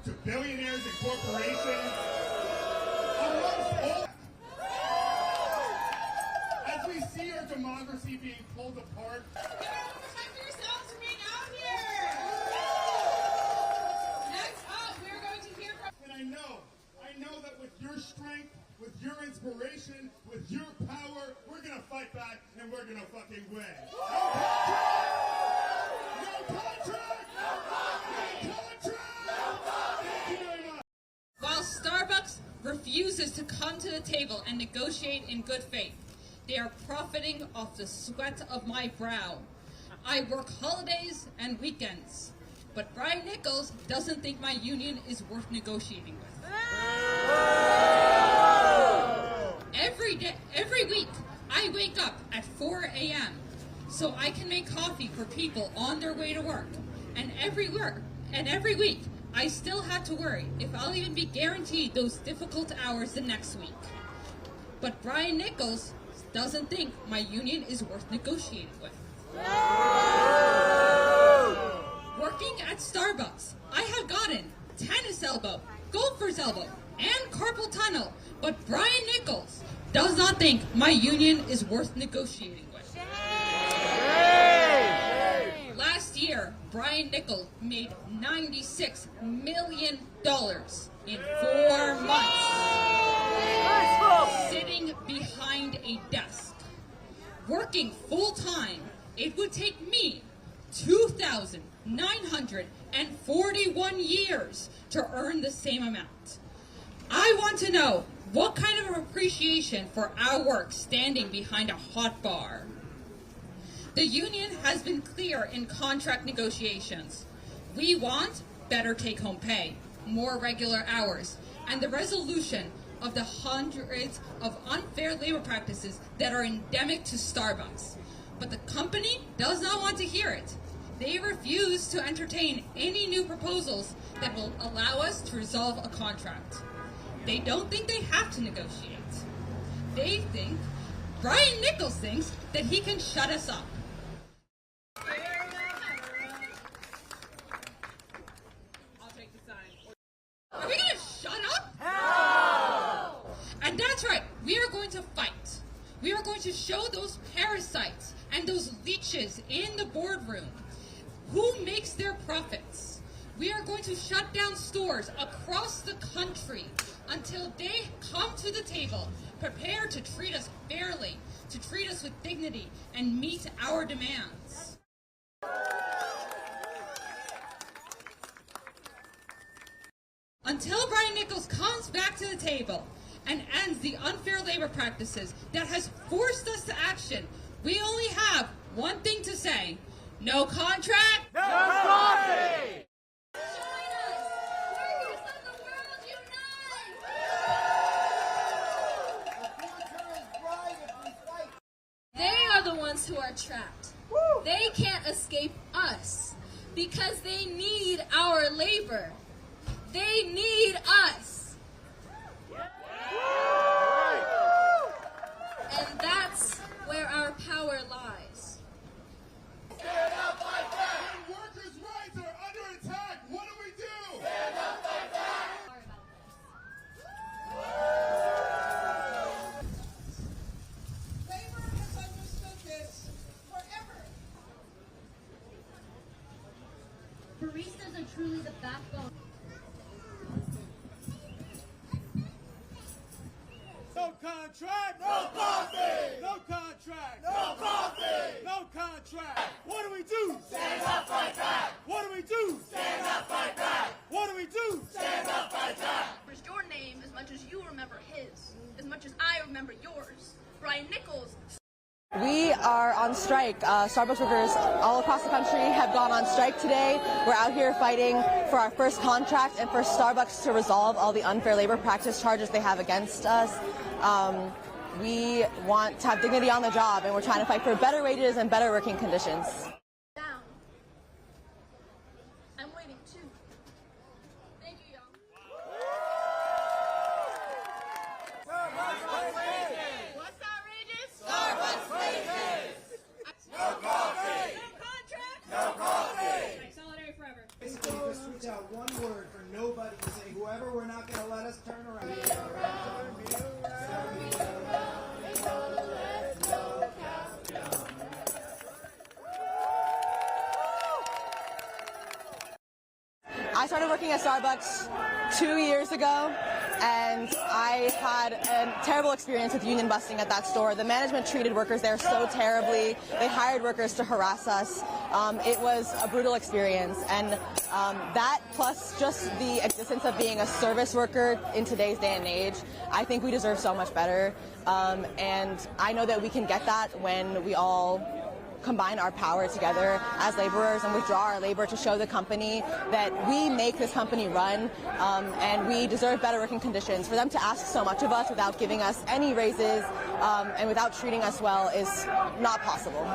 to billionaires and corporations. Amongst all, as we see our democracy being pulled apart, protect yourselves from being out here. Next up, we're going to hear from. and I know that with your strength, with your inspiration, with your power, we're gonna fight back and we're gonna fucking win. No contract! No contract! Thank you very much. While Starbucks refuses to come to the table and negotiate in good faith, they are profiting off the sweat of my brow. I work holidays and weekends, but Brian Nichols doesn't think my union is worth negotiating with. Every week, I wake up at 4 a.m. so I can make coffee for people on their way to work. And every week, I still have to worry if I'll even be guaranteed those difficult hours the next week. But Brian Nichols doesn't think my union is worth negotiating with. Working at Starbucks, I have gotten tennis elbow, golfer's elbow, and carpal tunnel, but Brian Nichols does not think my union is worth negotiating with. Last year, Brian Nichols made $96 million in 4 months, sitting behind a desk. Working full-time, it would take me 2,941 years to earn the same amount. I want to know what kind of appreciation for our work standing behind a hot bar. The union has been clear in contract negotiations. We want better take-home pay, more regular hours, and the resolution of the hundreds of unfair labor practices that are endemic to Starbucks. But the company does not want to hear it. They refuse to entertain any new proposals that will allow us to resolve a contract. They don't think they have to negotiate. They think, Brian Nichols thinks, that he can shut us up. I'll take the sign. Are we going to shut up? No! And that's right, we are going to fight. We are going to show those parasites and those leeches in the boardroom who makes their profits. We are going to shut down stores across the country until they come to the table, prepared to treat us fairly, to treat us with dignity, and meet our demands. Until Brian Nichols comes back to the table and ends the unfair labor practices that has forced us to action, we only have one thing to say: no contract, no coffee! Join us! Workers of the world unite! They are the ones who are trapped. They can't escape us because they need our labor. They need us. And that's where our power lies. Stand up, fight back! When workers' rights are under attack, what do we do? Stand up, fight back! Sorry about this. Labor has understood this forever. Baristas are truly the backbone. No contract! No coffee! No contract! No coffee! No contract! What do we do? Stand up, fight back! What do we do? Stand up, fight back! What do we do? Stand up, fight back! Remembers your name as much as you remember his, as much as I remember yours. Brian Nichols. We are on strike. Starbucks workers all across the country have gone on strike today. We're out here fighting for our first contract and for Starbucks to resolve all the unfair labor practice charges they have against us. We want to have dignity on the job, and we're trying to fight for better wages and better working conditions. Down. I'm waiting too. Thank you, y'all. What's outrageous? Starbucks wages! No coffee! No contract? No coffee! Solidarity forever. Basically, just switch out one word for nobody to say, whoever, we're not going to let us turn around. I started working at Starbucks 2 years ago, and I had a terrible experience with union busting at that store. The management treated workers there so terribly. They hired workers to harass us. It was a brutal experience, and that plus just the existence of being a service worker in today's day and age, I think we deserve so much better. And I know that we can get that when we all combine our power together as laborers and withdraw our labor to show the company that we make this company run, and we deserve better working conditions. For them to ask so much of us without giving us any raises and without treating us well is not possible.